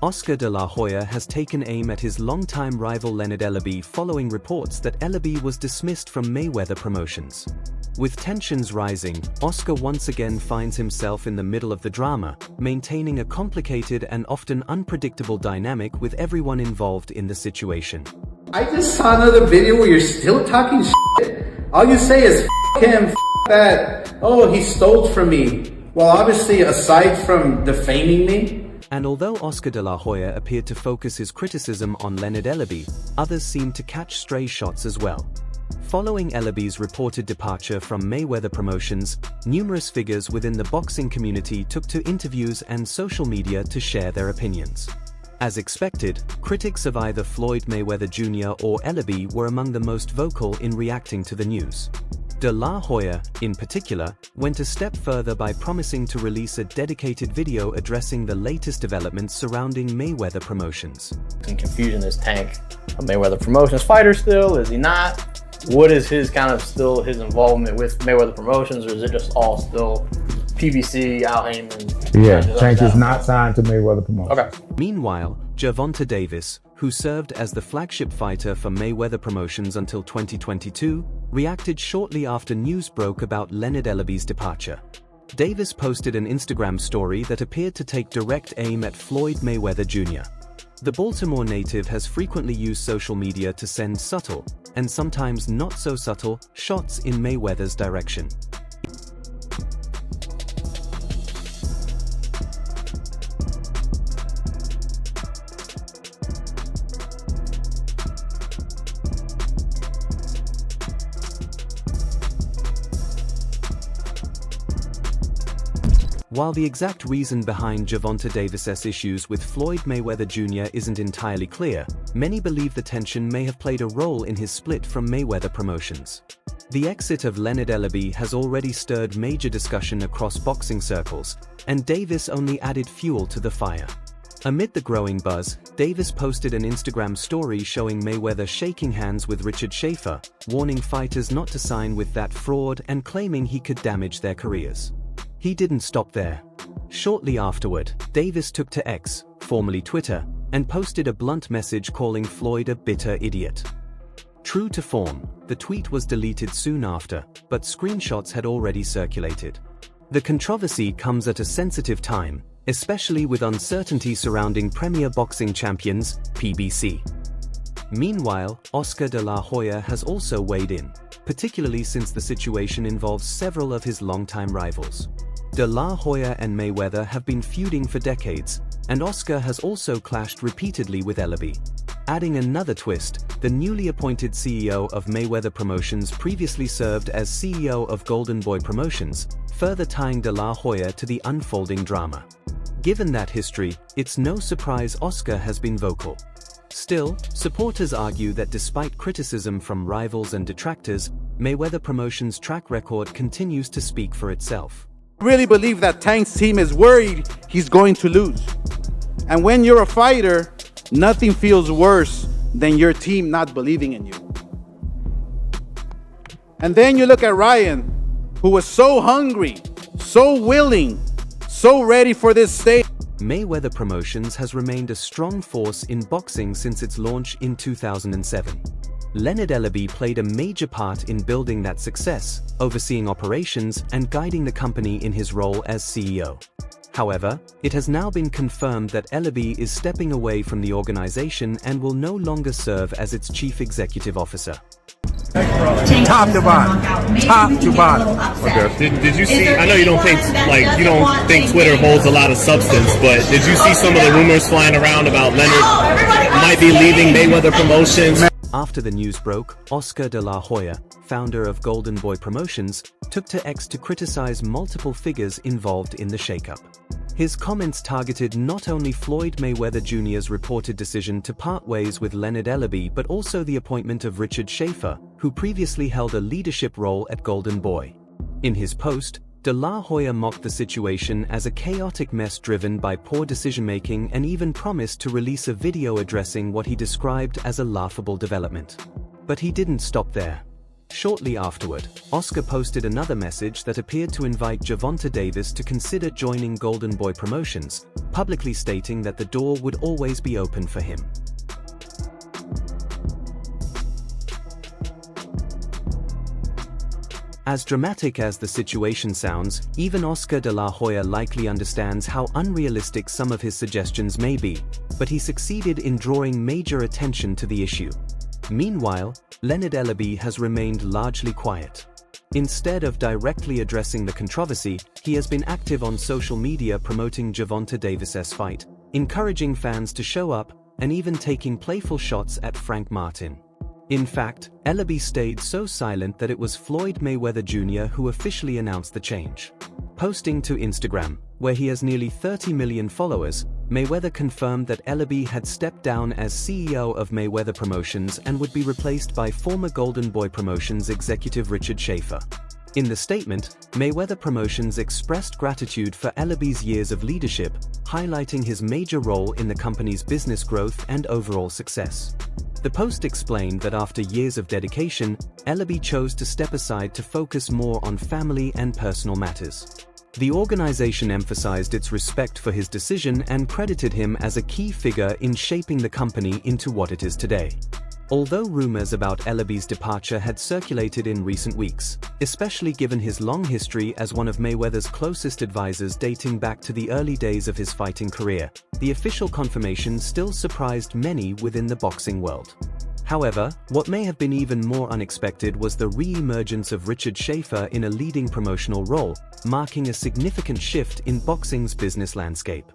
Oscar de la Hoya has taken aim at his longtime rival Leonard Ellerbe following reports that Ellerbe was dismissed from Mayweather Promotions. With tensions rising, Oscar once again finds himself in the middle of the drama, maintaining a complicated and often unpredictable dynamic with everyone involved in the situation. I just saw another video where you're still talking shit. All you say is him, that, oh, he stole from me. Well, obviously, aside from defaming me. And although Oscar de la Hoya appeared to focus his criticism on Leonard Ellerbe, others seemed to catch stray shots as well. Following Ellerbe's reported departure from Mayweather Promotions, numerous figures within the boxing community took to interviews and social media to share their opinions. As expected, critics of either Floyd Mayweather Jr. or Ellerbe were among the most vocal in reacting to the news. De la Hoya, in particular, went a step further by promising to release a dedicated video addressing the latest developments surrounding Mayweather Promotions. Some confusion, is Tank a Mayweather Promotions fighter still? Is he not? What is his his involvement with Mayweather Promotions, or is it just all still PBC, Al Heyman? Yeah, Tank is not signed to Mayweather Promotions. Okay. Meanwhile, Gervonta Davis, who served as the flagship fighter for Mayweather Promotions until 2022, reacted shortly after news broke about Leonard Ellerbe's departure. Davis posted an Instagram story that appeared to take direct aim at Floyd Mayweather Jr. The Baltimore native has frequently used social media to send subtle, and sometimes not so subtle, shots in Mayweather's direction. While the exact reason behind Gervonta Davis's issues with Floyd Mayweather Jr. isn't entirely clear, many believe the tension may have played a role in his split from Mayweather Promotions. The exit of Leonard Ellerbe has already stirred major discussion across boxing circles, and Davis only added fuel to the fire. Amid the growing buzz, Davis posted an Instagram story showing Mayweather shaking hands with Richard Schaefer, warning fighters not to sign with that fraud and claiming he could damage their careers. He didn't stop there. Shortly afterward, Davis took to X, formerly Twitter, and posted a blunt message calling Floyd a bitter idiot. True to form, the tweet was deleted soon after, but screenshots had already circulated. The controversy comes at a sensitive time, especially with uncertainty surrounding Premier Boxing Champions, PBC. Meanwhile, Oscar de la Hoya has also weighed in, particularly since the situation involves several of his longtime rivals. De la Hoya and Mayweather have been feuding for decades, and Oscar has also clashed repeatedly with Ellerbe. Adding another twist, the newly appointed CEO of Mayweather Promotions previously served as CEO of Golden Boy Promotions, further tying De la Hoya to the unfolding drama. Given that history, it's no surprise Oscar has been vocal. Still, supporters argue that despite criticism from rivals and detractors, Mayweather Promotions' track record continues to speak for itself. I really believe that Tank's team is worried he's going to lose. And when you're a fighter, nothing feels worse than your team not believing in you. And then you look at Ryan, who was so hungry, so willing, so ready for this stage. Mayweather Promotions has remained a strong force in boxing since its launch in 2007. Leonard Ellerbe played a major part in building that success, overseeing operations and guiding the company in his role as CEO. However, it has now been confirmed that Ellerbe is stepping away from the organization and will no longer serve as its chief executive officer. Top to bottom. Top to bottom. Okay. Did you see, I know you don't think Twitter holds a lot of substance, but did you see some of the rumors flying around about Leonard might be leaving Mayweather Promotions? After the news broke, Oscar de la Hoya, founder of Golden Boy Promotions, took to X to criticize multiple figures involved in the shakeup. His comments targeted not only Floyd Mayweather Jr.'s reported decision to part ways with Leonard Ellerbe but also the appointment of Richard Schaefer, who previously held a leadership role at Golden Boy. In his post, De la Hoya mocked the situation as a chaotic mess driven by poor decision-making and even promised to release a video addressing what he described as a laughable development. But he didn't stop there. Shortly afterward, Oscar posted another message that appeared to invite Gervonta Davis to consider joining Golden Boy Promotions, publicly stating that the door would always be open for him. As dramatic as the situation sounds, even Oscar de la Hoya likely understands how unrealistic some of his suggestions may be, but he succeeded in drawing major attention to the issue. Meanwhile, Leonard Ellerbe has remained largely quiet. Instead of directly addressing the controversy, he has been active on social media promoting Gervonta Davis's fight, encouraging fans to show up, and even taking playful shots at Frank Martin. In fact, Ellerbe stayed so silent that it was Floyd Mayweather Jr. who officially announced the change. Posting to Instagram, where he has nearly 30 million followers, Mayweather confirmed that Ellerbe had stepped down as CEO of Mayweather Promotions and would be replaced by former Golden Boy Promotions executive Richard Schaefer. In the statement, Mayweather Promotions expressed gratitude for Ellerbe's years of leadership, highlighting his major role in the company's business growth and overall success. The post explained that after years of dedication, Ellerbe chose to step aside to focus more on family and personal matters. The organization emphasized its respect for his decision and credited him as a key figure in shaping the company into what it is today. Although rumors about Ellerbe's departure had circulated in recent weeks, especially given his long history as one of Mayweather's closest advisors dating back to the early days of his fighting career, the official confirmation still surprised many within the boxing world. However, what may have been even more unexpected was the re-emergence of Richard Schaefer in a leading promotional role, marking a significant shift in boxing's business landscape.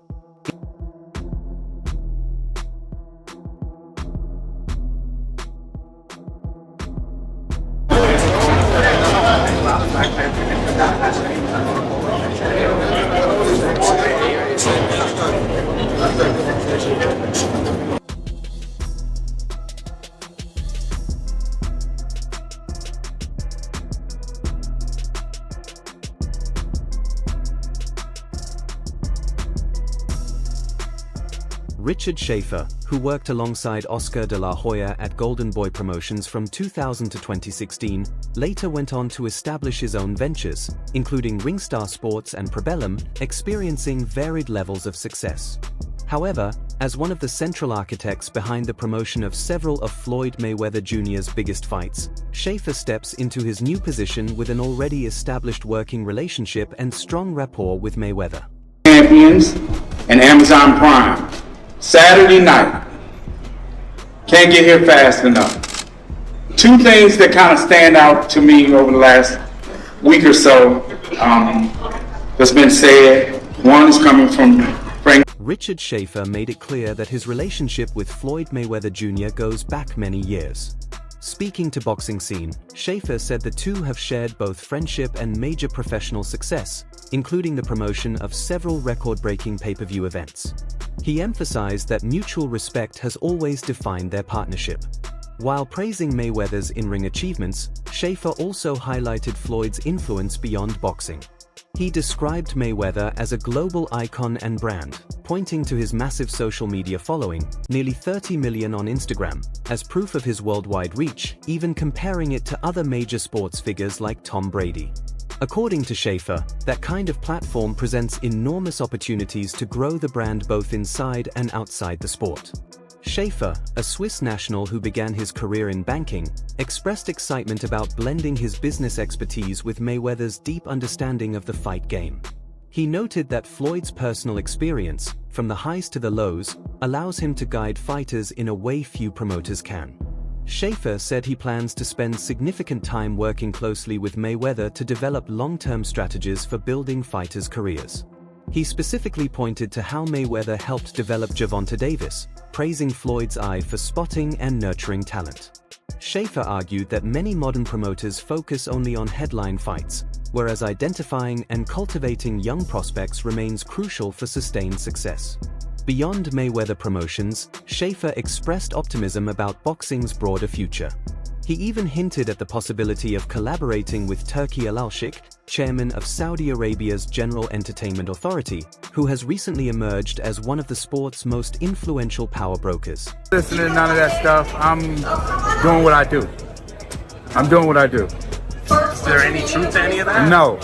Richard Schaefer, who worked alongside Oscar de la Hoya at Golden Boy Promotions from 2000 to 2016, later went on to establish his own ventures, including Ringstar Sports and Probellum, experiencing varied levels of success. However, as one of the central architects behind the promotion of several of Floyd Mayweather Jr.'s biggest fights, Schaefer steps into his new position with an already established working relationship and strong rapport with Mayweather. Champions and Amazon Prime. Saturday night. Can't get here fast enough. Two things that kind of stand out to me over the last week or so that's been said. One is coming from Frank. Richard Schaefer made it clear that his relationship with Floyd Mayweather Jr. goes back many years. Speaking to Boxing Scene, Schaefer said the two have shared both friendship and major professional success, including the promotion of several record-breaking pay-per-view events. He emphasized that mutual respect has always defined their partnership. While praising Mayweather's in-ring achievements, Schaefer also highlighted Floyd's influence beyond boxing. He described Mayweather as a global icon and brand, pointing to his massive social media following, nearly 30 million on Instagram, as proof of his worldwide reach, even comparing it to other major sports figures like Tom Brady. According to Schaefer, that kind of platform presents enormous opportunities to grow the brand both inside and outside the sport. Schaefer, a Swiss national who began his career in banking, expressed excitement about blending his business expertise with Mayweather's deep understanding of the fight game. He noted that Floyd's personal experience, from the highs to the lows, allows him to guide fighters in a way few promoters can. Schaefer said he plans to spend significant time working closely with Mayweather to develop long-term strategies for building fighters' careers. He specifically pointed to how Mayweather helped develop Gervonta Davis, praising Floyd's eye for spotting and nurturing talent. Schaefer argued that many modern promoters focus only on headline fights, whereas identifying and cultivating young prospects remains crucial for sustained success. Beyond Mayweather Promotions, Schaefer expressed optimism about boxing's broader future. He even hinted at the possibility of collaborating with Turki Al-Sheikh, chairman of Saudi Arabia's General Entertainment Authority, who has recently emerged as one of the sport's most influential power brokers. Listening to none of that stuff. I'm doing what I do. I'm doing what I do. Is there any truth to any of that? No.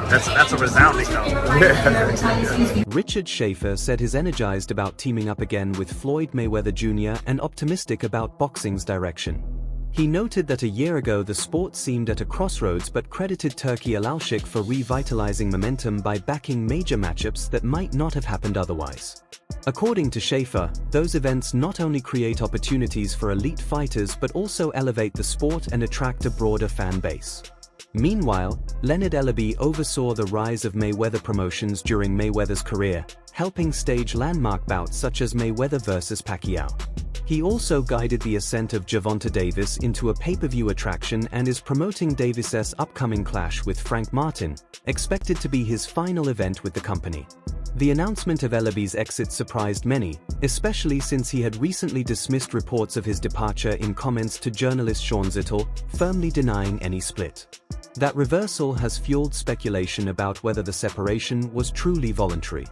That's a resounding no. Richard Schaefer said he's energized about teaming up again with Floyd Mayweather Jr. and optimistic about boxing's direction. He noted that a year ago the sport seemed at a crossroads but credited Turki Alalshik for revitalizing momentum by backing major matchups that might not have happened otherwise. According to Schaefer, those events not only create opportunities for elite fighters but also elevate the sport and attract a broader fan base. Meanwhile, Leonard Ellerbe oversaw the rise of Mayweather Promotions during Mayweather's career, helping stage landmark bouts such as Mayweather vs. Pacquiao. He also guided the ascent of Gervonta Davis into a pay-per-view attraction and is promoting Davis's upcoming clash with Frank Martin, expected to be his final event with the company. The announcement of Ellerbe's exit surprised many, especially since he had recently dismissed reports of his departure in comments to journalist Sean Zittel, firmly denying any split. That reversal has fueled speculation about whether the separation was truly voluntary.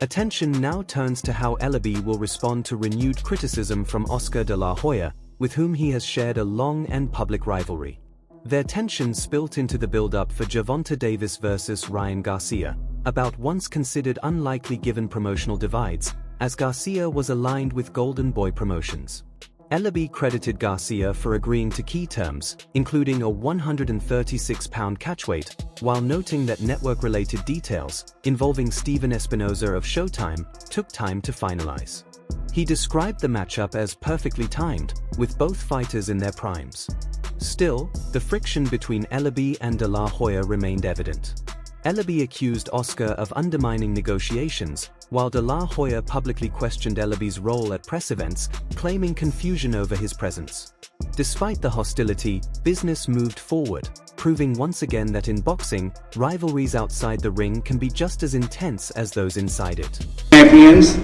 Attention now turns to how Ellerbe will respond to renewed criticism from Oscar de la Hoya, with whom he has shared a long and public rivalry. Their tensions spilt into the build-up for Gervonta Davis vs. Ryan Garcia, about once considered unlikely given promotional divides, as Garcia was aligned with Golden Boy Promotions. Ellerbe credited Garcia for agreeing to key terms, including a 136-pound catchweight, while noting that network-related details, involving Steven Espinoza of Showtime, took time to finalize. He described the matchup as perfectly timed, with both fighters in their primes. Still, the friction between Ellerbe and de la Hoya remained evident. Ellerbe accused Oscar of undermining negotiations, while de la Hoya publicly questioned Ellerbe's role at press events, claiming confusion over his presence. Despite the hostility, business moved forward, proving once again that in boxing, rivalries outside the ring can be just as intense as those inside it. Champions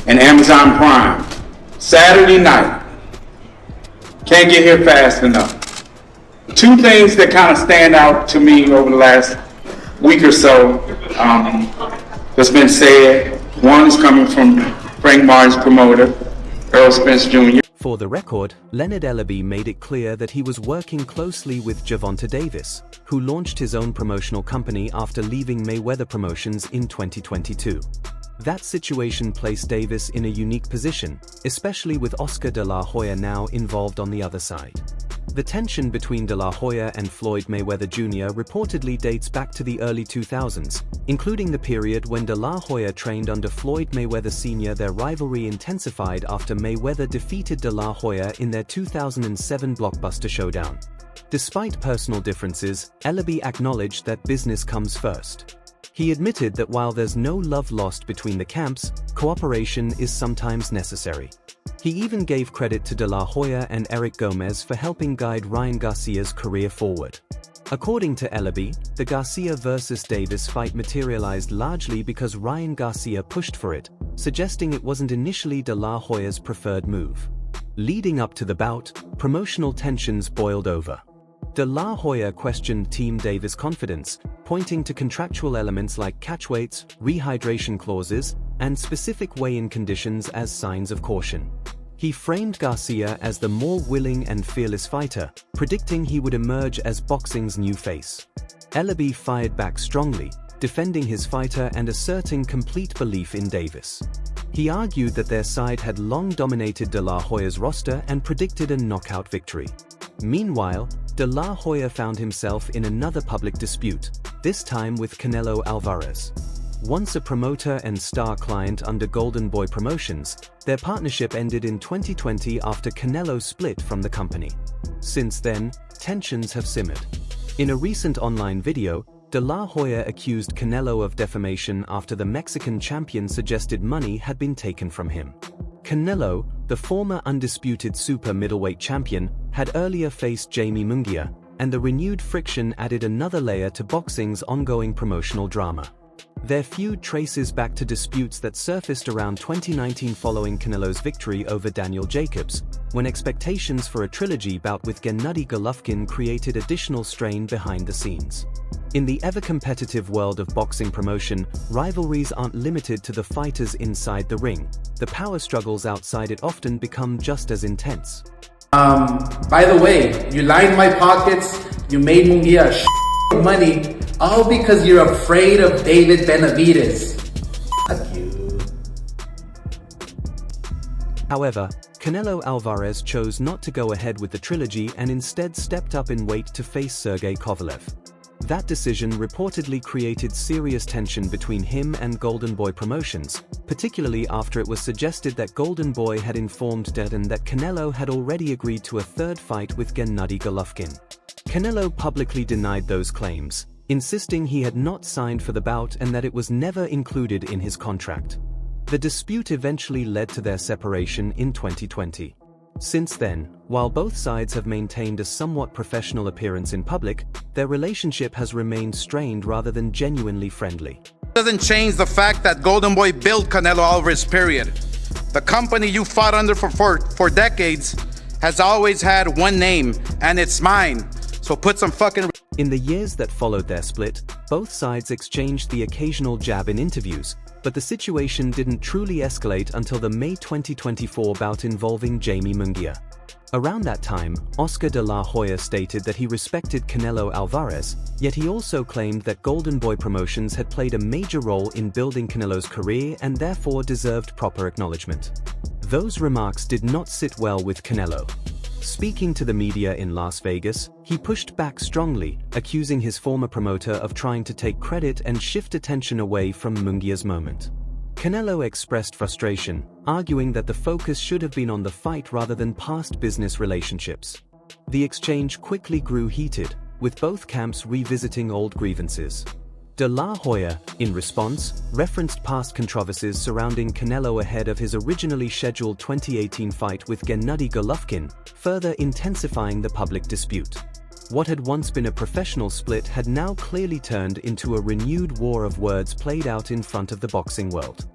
and Amazon Prime, Saturday night. Can't get here fast enough. Two things that kind of stand out to me over the last week or so that's been said. One is coming from Frank Martin's promoter, Errol Spence Jr. For the record, Leonard Ellerbe made it clear that he was working closely with Gervonta Davis, who launched his own promotional company after leaving Mayweather Promotions in 2022. That situation placed Davis in a unique position, especially with Oscar de la Hoya now involved on the other side. The tension between de la Hoya and Floyd Mayweather Jr. reportedly dates back to the early 2000s, including the period when de la Hoya trained under Floyd Mayweather Sr. Their rivalry intensified after Mayweather defeated de la Hoya in their 2007 blockbuster showdown. Despite personal differences, Ellerbe acknowledged that business comes first. He admitted that while there's no love lost between the camps, cooperation is sometimes necessary. He even gave credit to de la Hoya and Eric Gomez for helping guide Ryan Garcia's career forward. According to Ellerbe, the Garcia vs. Davis fight materialized largely because Ryan Garcia pushed for it, suggesting it wasn't initially de la Hoya's preferred move. Leading up to the bout, promotional tensions boiled over. De la Hoya questioned Team Davis' confidence, pointing to contractual elements like catchweights, rehydration clauses, and specific weigh-in conditions as signs of caution. He framed Garcia as the more willing and fearless fighter, predicting he would emerge as boxing's new face. Ellerbe fired back strongly, defending his fighter and asserting complete belief in Davis. He argued that their side had long dominated de la Hoya's roster and predicted a knockout victory. Meanwhile, de la Hoya found himself in another public dispute, this time with Canelo Alvarez. Once a promoter and star client under Golden Boy Promotions, their partnership ended in 2020 after Canelo split from the company. Since then, tensions have simmered. In a recent online video, de la Hoya accused Canelo of defamation after the Mexican champion suggested money had been taken from him. Canelo, the former undisputed super middleweight champion, had earlier faced Jamie Munguia, and the renewed friction added another layer to boxing's ongoing promotional drama. Their feud traces back to disputes that surfaced around 2019 following Canelo's victory over Daniel Jacobs, when expectations for a trilogy bout with Gennady Golovkin created additional strain behind the scenes. In the ever-competitive world of boxing promotion, rivalries aren't limited to the fighters inside the ring. The power struggles outside it often become just as intense. By the way, you lined my pockets, you made Munguia a money, all because you're afraid of David Benavidez. Fuck you. However, Canelo Alvarez chose not to go ahead with the trilogy and instead stepped up in weight to face Sergey Kovalev. That decision reportedly created serious tension between him and Golden Boy Promotions, particularly after it was suggested that Golden Boy had informed Dedan that Canelo had already agreed to a third fight with Gennady Golovkin. Canelo publicly denied those claims, insisting he had not signed for the bout and that it was never included in his contract. The dispute eventually led to their separation in 2020. Since then, while both sides have maintained a somewhat professional appearance in public, their relationship has remained strained rather than genuinely friendly. Doesn't change the fact that Golden Boy built Canelo Alvarez, period. The company you fought under for decades has always had one name, and it's mine. So put some fucking... In the years that followed their split, both sides exchanged the occasional jab in interviews, but the situation didn't truly escalate until the May 2024 bout involving Jamie Munguia. Around that time, Oscar de la Hoya stated that he respected Canelo Alvarez, yet he also claimed that Golden Boy Promotions had played a major role in building Canelo's career and therefore deserved proper acknowledgement. Those remarks did not sit well with Canelo. Speaking to the media in Las Vegas, he pushed back strongly, accusing his former promoter of trying to take credit and shift attention away from Munguia's moment. Canelo expressed frustration, arguing that the focus should have been on the fight rather than past business relationships. The exchange quickly grew heated, with both camps revisiting old grievances. De La Hoya, in response, referenced past controversies surrounding Canelo ahead of his originally scheduled 2018 fight with Gennady Golovkin, further intensifying the public dispute. What had once been a professional split had now clearly turned into a renewed war of words played out in front of the boxing world.